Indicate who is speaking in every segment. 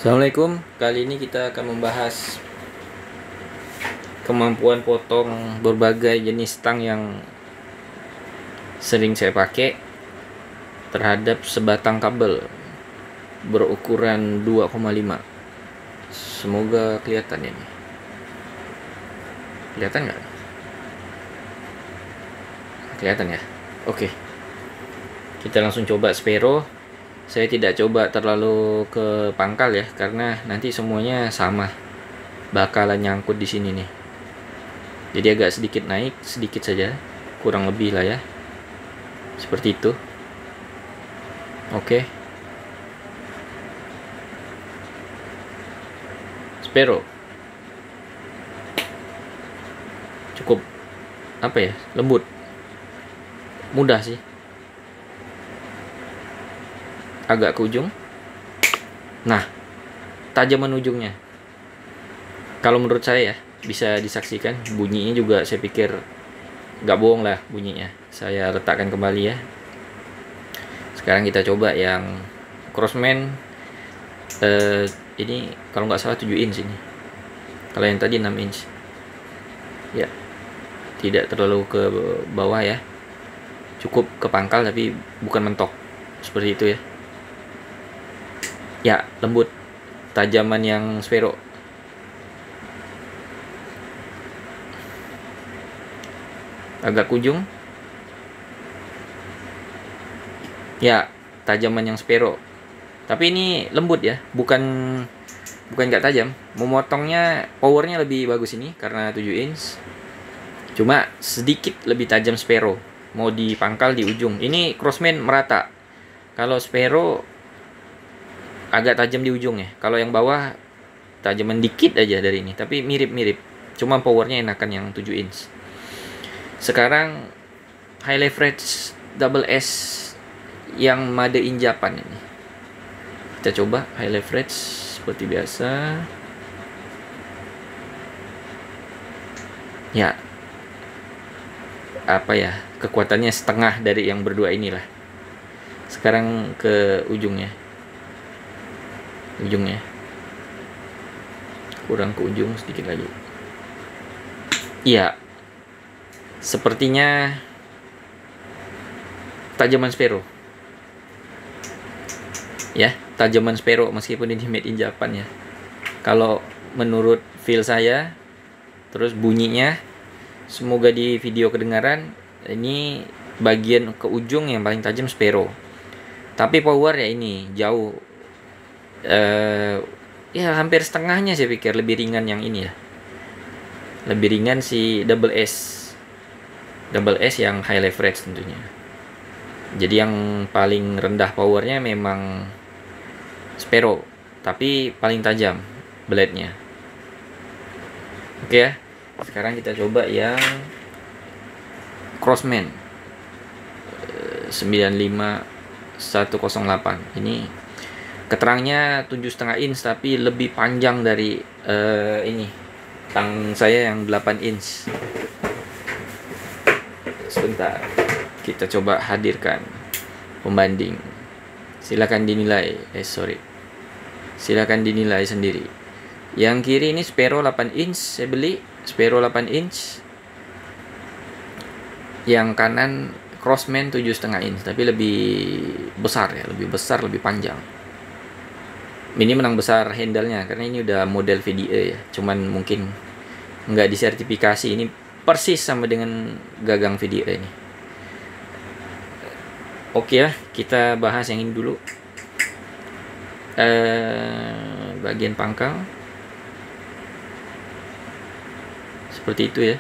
Speaker 1: Assalamualaikum, kali ini kita akan membahas kemampuan potong berbagai jenis stang yang sering saya pakai terhadap sebatang kabel berukuran 2,5. Semoga kelihatan ini. Kelihatan nggak? Kelihatan ya? Oke, kita langsung coba spero. Saya tidak coba terlalu ke pangkal ya, karena nanti semuanya sama, bakalan nyangkut di sini nih. Jadi agak sedikit naik, sedikit saja, kurang lebih lah ya, seperti itu. Oke, spero cukup apa ya, lembut, mudah sih, agak ke ujung. Nah, tajaman ujungnya, kalau menurut saya ya, bisa disaksikan bunyinya juga. Saya pikir nggak bohong lah bunyinya. Saya letakkan kembali ya. Sekarang kita coba yang Crossman. Ini kalau nggak salah 7 inch ini. Kalau yang tadi 6 inch ya, tidak terlalu ke bawah ya, cukup ke pangkal tapi bukan mentok seperti itu ya. Ya, lembut, tajaman yang spero. Agak ujung ya, tajaman yang spero. Tapi ini lembut ya, bukan nggak tajam. Memotongnya powernya lebih bagus ini karena 7 inch. Cuma sedikit lebih tajam spero. Mau di pangkal di ujung. Ini Crossman merata. Kalau spero agak tajam di ujung ya. Kalau yang bawah tajaman dikit aja dari ini, tapi mirip-mirip. Cuma powernya enakan yang 7 inch. Sekarang high leverage double S yang made in Japan ini. Kita coba high leverage seperti biasa. Ya, apa ya, kekuatannya setengah dari yang berdua inilah. Sekarang ke ujungnya. Kurang ke ujung sedikit lagi. Iya, sepertinya tajaman spero ya, tajaman spero meskipun ini made in Japan ya. Kalau menurut feel saya, terus bunyinya, semoga di video kedengaran, ini bagian ke ujung yang paling tajam spero. Tapi power ya ini jauh, ya hampir setengahnya. Saya pikir lebih ringan yang ini ya, lebih ringan si double S yang high leverage tentunya. Jadi yang paling rendah powernya memang spero, tapi paling tajam blade-nya. Oke ya, sekarang kita coba yang Crossman 95108. Ini keterangnya 7,5 inch tapi lebih panjang dari ini tang saya yang 8 inch. Sebentar, kita coba hadirkan pembanding. Silakan dinilai. Silakan dinilai sendiri. Yang kiri ini spero 8 inch, saya beli spero 8 inch. Yang kanan Crossman 7,5 inch, tapi lebih besar ya, lebih besar, lebih panjang. Ini menang besar handle-nya karena ini udah model VDA ya. Cuman mungkin nggak disertifikasi. Ini persis sama dengan gagang VDA ini. Oke ya, kita bahas yang ini dulu. Bagian pangkal seperti itu ya.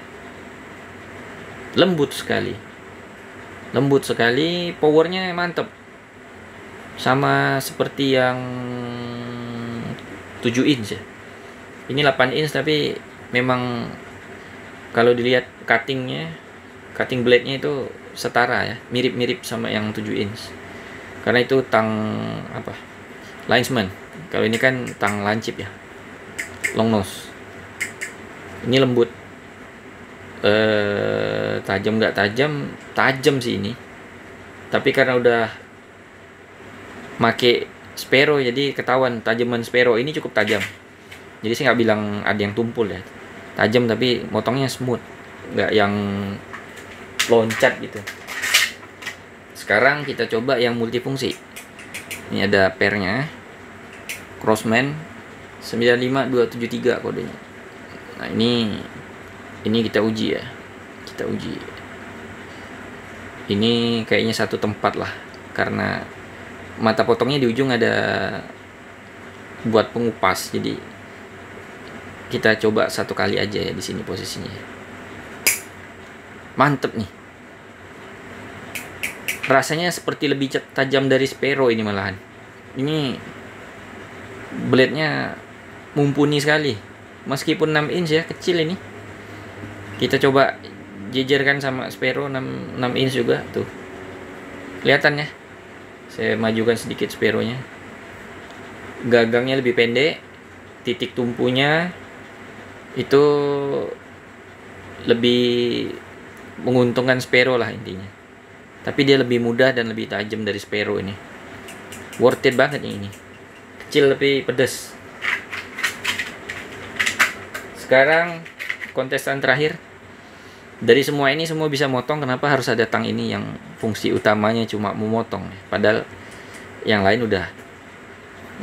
Speaker 1: Lembut sekali, powernya mantep, sama seperti yang 7 inch ya. Ini 8 inch tapi memang kalau dilihat cutting blade-nya itu setara ya, mirip-mirip sama yang 7 inch. Karena itu tang apa? Linesman. Kalau ini kan tang lancip ya. Long nose. Ini lembut. Tajam nggak tajam sih ini. Tapi karena udah make Sparrow, jadi ketahuan tajaman Sparrow ini cukup tajam. Jadi saya nggak bilang ada yang tumpul ya, tajam tapi motongnya smooth, nggak yang loncat gitu. Sekarang kita coba yang multifungsi. Ini ada pairnya, Crossman 95273 kodenya. Nah ini kita uji ya, kita uji. Ini kayaknya satu tempat lah, karena mata potongnya di ujung ada buat pengupas, jadi kita coba satu kali aja ya di sini posisinya. Mantep nih, rasanya seperti lebih tajam dari Sparrow ini malahan. Ini blade-nya mumpuni sekali, meskipun 6 inch ya, kecil ini. Kita coba jejerkan sama Sparrow 6 inch juga tuh, kelihatan ya. Saya majukan sedikit Sparrow-nya, gagangnya lebih pendek, titik tumpunya itu lebih menguntungkan Sparrow lah intinya. Tapi dia lebih mudah dan lebih tajam dari Sparrow ini. Worth it banget nih ini. Kecil tapi pedas. Sekarang kontestan terakhir. Dari semua ini semua bisa motong, kenapa harus ada tang ini yang fungsi utamanya cuma memotong, padahal yang lain udah.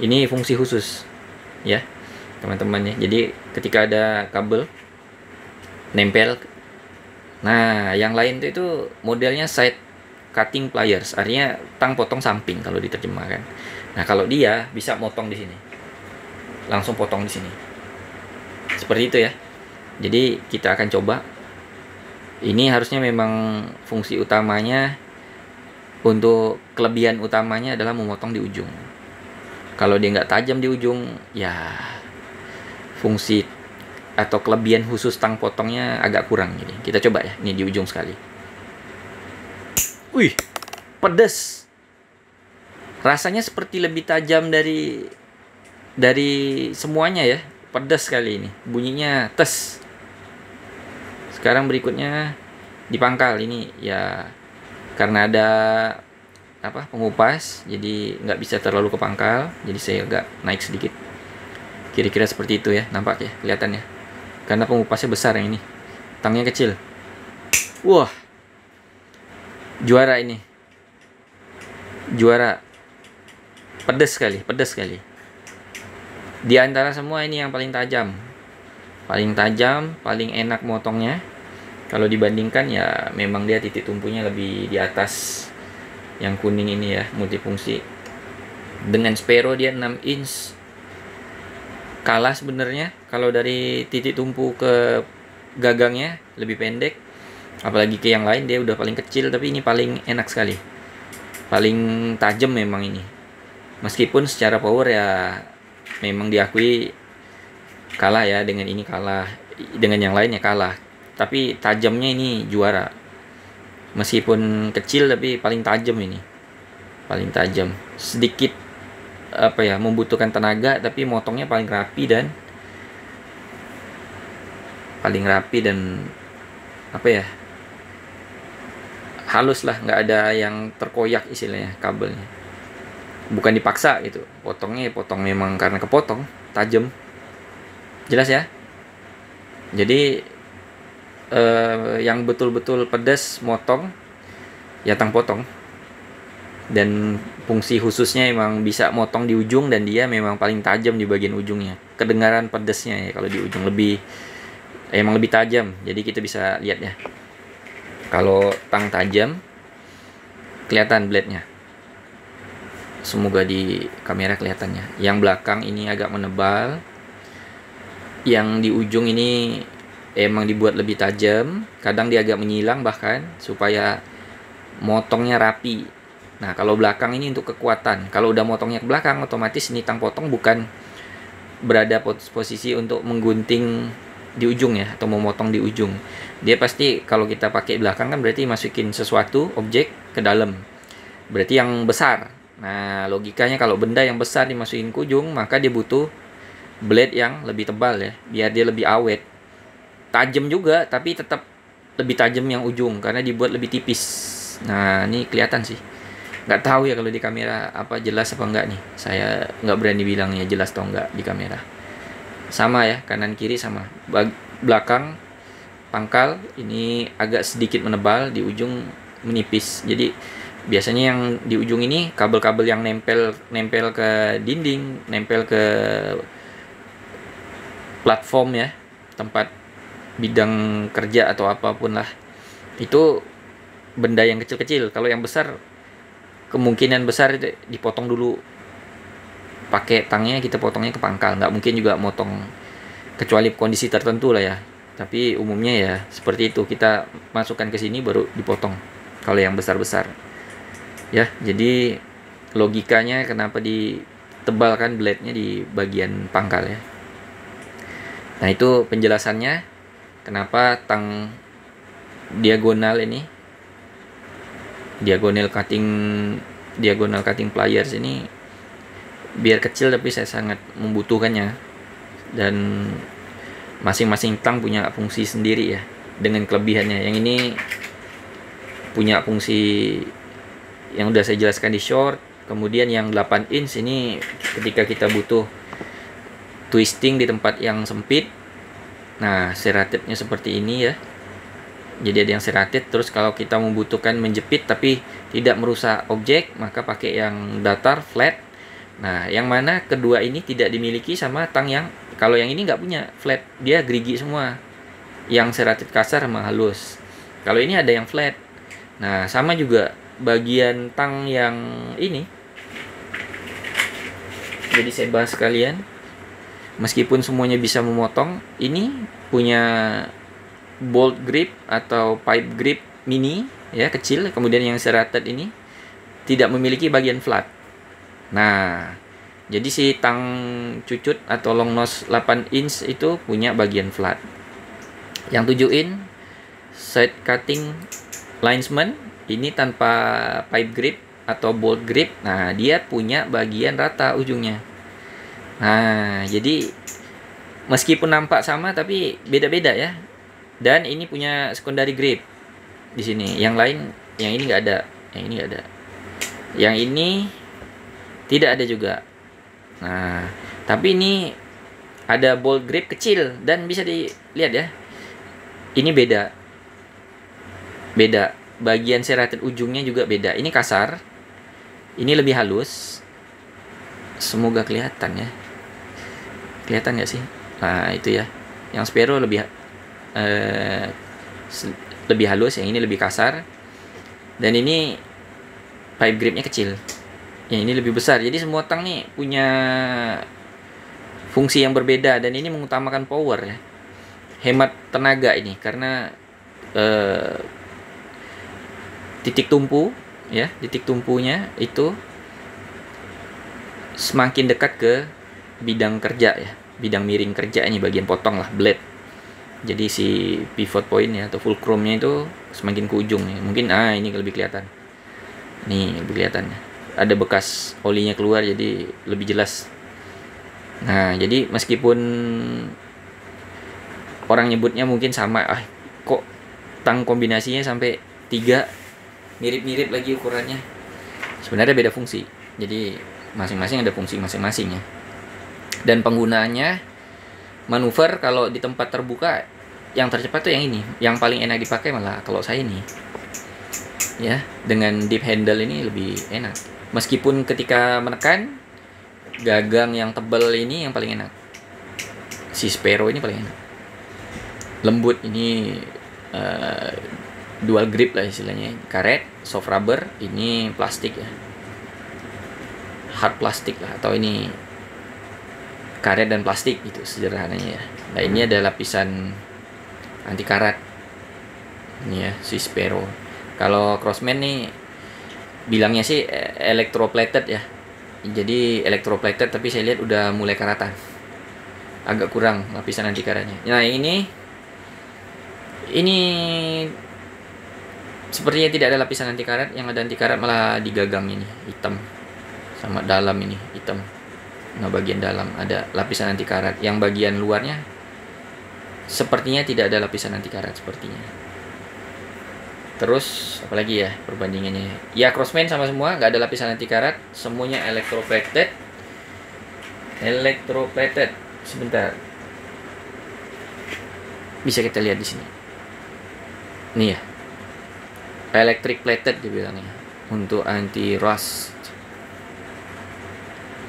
Speaker 1: Ini fungsi khusus ya teman-teman ya. Jadi ketika ada kabel nempel, nah yang lain itu modelnya side cutting pliers, artinya tang potong samping kalau diterjemahkan. Nah kalau dia bisa motong di sini, langsung potong di sini, seperti itu ya. Jadi kita akan coba. Ini harusnya memang fungsi utamanya, untuk kelebihan utamanya adalah memotong di ujung. Kalau dia nggak tajam di ujung, ya fungsi atau kelebihan khusus tang potongnya agak kurang. Jadi kita coba ya, ini di ujung sekali. Wih, pedes. Rasanya seperti lebih tajam dari semuanya ya. Pedas sekali ini, bunyinya tes. Sekarang berikutnya di pangkal ini ya, karena ada pengupas, jadi nggak bisa terlalu ke pangkal, jadi saya agak naik sedikit. Kira-kira seperti itu ya, nampak ya, kelihatan ya, karena pengupasnya besar yang ini, tangnya kecil. Wah, juara ini, juara. Pedas sekali, pedas sekali. Di antara semua ini yang paling tajam, paling enak motongnya. Kalau dibandingkan ya memang dia titik tumpunya lebih di atas yang kuning ini ya, multifungsi. Dengan Sparrow dia 6 inch kalah sebenarnya. Kalau dari titik tumpu ke gagangnya lebih pendek, apalagi ke yang lain dia udah paling kecil, tapi ini paling enak sekali, paling tajam memang ini. Meskipun secara power ya memang diakui kalah ya, dengan ini kalah, dengan yang lainnya kalah, tapi tajamnya ini juara. Meskipun kecil tapi paling tajam ini, paling tajam. Sedikit membutuhkan tenaga, tapi motongnya paling rapi dan halus lah, nggak ada yang terkoyak istilahnya kabelnya. Bukan dipaksa gitu, potong memang karena kepotong, tajam. Jelas ya. Jadi yang betul-betul pedas motong ya tang potong, dan fungsi khususnya emang bisa motong di ujung, dan dia memang paling tajam di bagian ujungnya. Kedengaran pedasnya ya kalau di ujung emang lebih tajam. Jadi kita bisa lihat ya, kalau tang tajam kelihatan blade-nya. Semoga di kamera kelihatannya. Yang belakang ini agak menebal, yang di ujung ini emang dibuat lebih tajam, kadang dia agak menyilang bahkan, supaya motongnya rapi. Nah kalau belakang ini untuk kekuatan. Kalau udah motongnya ke belakang, otomatis ini tang potong bukan berada posisi untuk menggunting di ujung ya, atau memotong di ujung. Dia pasti kalau kita pakai belakang kan berarti masukin sesuatu objek ke dalam, berarti yang besar. Nah logikanya kalau benda yang besar dimasukin ke ujung, maka dia butuh blade yang lebih tebal ya, biar dia lebih awet. Tajam juga, tapi tetap lebih tajam yang ujung karena dibuat lebih tipis. Nah ini kelihatan sih, Nggak tahu ya kalau di kamera apa jelas apa enggak nih, saya nggak berani bilangnya jelas atau enggak di kamera. Sama ya, kanan kiri sama. Belakang pangkal ini agak sedikit menebal, di ujung menipis. Jadi biasanya yang di ujung ini kabel-kabel yang nempel ke dinding, nempel ke platform ya, tempat bidang kerja atau apapun lah, itu benda yang kecil-kecil. Kalau yang besar kemungkinan besar dipotong dulu pakai tangnya, kita potongnya ke pangkal. Nggak mungkin juga motong, kecuali kondisi tertentu lah ya, tapi umumnya ya seperti itu, kita masukkan ke sini baru dipotong kalau yang besar-besar ya. Jadi logikanya kenapa ditebalkan blade-nya di bagian pangkal ya. Nah itu penjelasannya kenapa tang diagonal ini, diagonal cutting pliers ini biar kecil tapi saya sangat membutuhkannya. Dan masing-masing tang punya fungsi sendiri ya, dengan kelebihannya. Yang ini punya fungsi yang udah saya jelaskan di short. Kemudian yang 8 inch ini ketika kita butuh twisting di tempat yang sempit, nah serratednya seperti ini ya, jadi ada yang serrated. Terus kalau kita membutuhkan menjepit tapi tidak merusak objek, maka pakai yang datar flat. Nah yang mana kedua ini tidak dimiliki sama tang yang, kalau yang ini nggak punya flat, dia gerigi semua, yang serrated kasar sama halus. Kalau ini ada yang flat. Nah sama juga bagian tang yang ini. Jadi saya bahas sekalian, meskipun semuanya bisa memotong, ini punya bolt grip atau pipe grip mini ya, kecil. Kemudian yang serrated ini tidak memiliki bagian flat. Nah jadi si tang cucut atau long nose 8 inch itu punya bagian flat. Yang 7 inch side cutting linesman ini tanpa pipe grip atau bolt grip. Nah dia punya bagian rata ujungnya. Nah jadi meskipun nampak sama tapi beda-beda ya. Dan ini punya secondary grip di sini. Yang lain, yang ini nggak ada, yang ini nggak ada, yang ini tidak ada juga. Nah tapi ini ada bolt grip kecil dan bisa dilihat ya, ini beda bagian serrated ujungnya juga beda. Ini kasar, ini lebih halus. Semoga kelihatan ya, kelihatan nggak sih? Nah itu ya, yang Sparrow lebih halus, yang ini lebih kasar. Dan ini pipe gripnya kecil, yang ini lebih besar. Jadi semua tang nih punya fungsi yang berbeda, dan ini mengutamakan power ya, hemat tenaga ini, karena titik tumpu ya, titik tumpunya itu semakin dekat ke bidang kerja ya, bidang miring kerja ini, bagian potong lah, blade. Jadi si pivot point ya atau fulcrumnya itu semakin ke ujung ya. Mungkin ini lebih kelihatan, nih lebih kelihatan ya, ada bekas olinya keluar jadi lebih jelas. Nah jadi meskipun orang nyebutnya mungkin sama, kok tang kombinasinya sampai 3 mirip-mirip lagi ukurannya, sebenarnya beda fungsi. Jadi masing-masing ada fungsi masing-masing ya. Dan penggunaannya, manuver kalau di tempat terbuka yang tercepat tuh yang ini, yang paling enak dipakai malah kalau saya ini ya, dengan deep handle ini lebih enak. Meskipun ketika menekan, gagang yang tebal ini yang paling enak, si Sparrow ini paling enak, lembut. Ini dual grip lah istilahnya, karet, soft rubber, ini plastik ya, hard plastik lah, atau ini karet dan plastik gitu sederhananya ya. Nah ini ada lapisan anti karat ini ya, si Sparrow. Kalau Crosman nih bilangnya sih electroplated ya, jadi electroplated, tapi saya lihat udah mulai karatan, agak kurang lapisan anti karatnya. Nah ini sepertinya tidak ada lapisan anti karat, yang ada anti karat malah di gagang ini hitam, sama dalam ini hitam. Nah bagian dalam ada lapisan anti karat, yang bagian luarnya sepertinya tidak ada lapisan anti karat sepertinya. Terus apalagi ya perbandingannya? Ya crossman sama semua, nggak ada lapisan anti karat, semuanya electroplated. Electroplated. Sebentar. Bisa kita lihat di sini. Nih ya. Electric plated dibilangnya untuk anti rust.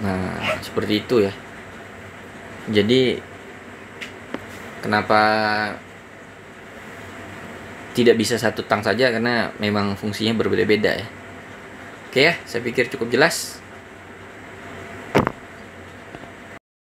Speaker 1: Nah, seperti itu ya. Jadi kenapa tidak bisa satu tang saja, karena memang fungsinya berbeda-beda ya. Oke ya, saya pikir cukup jelas.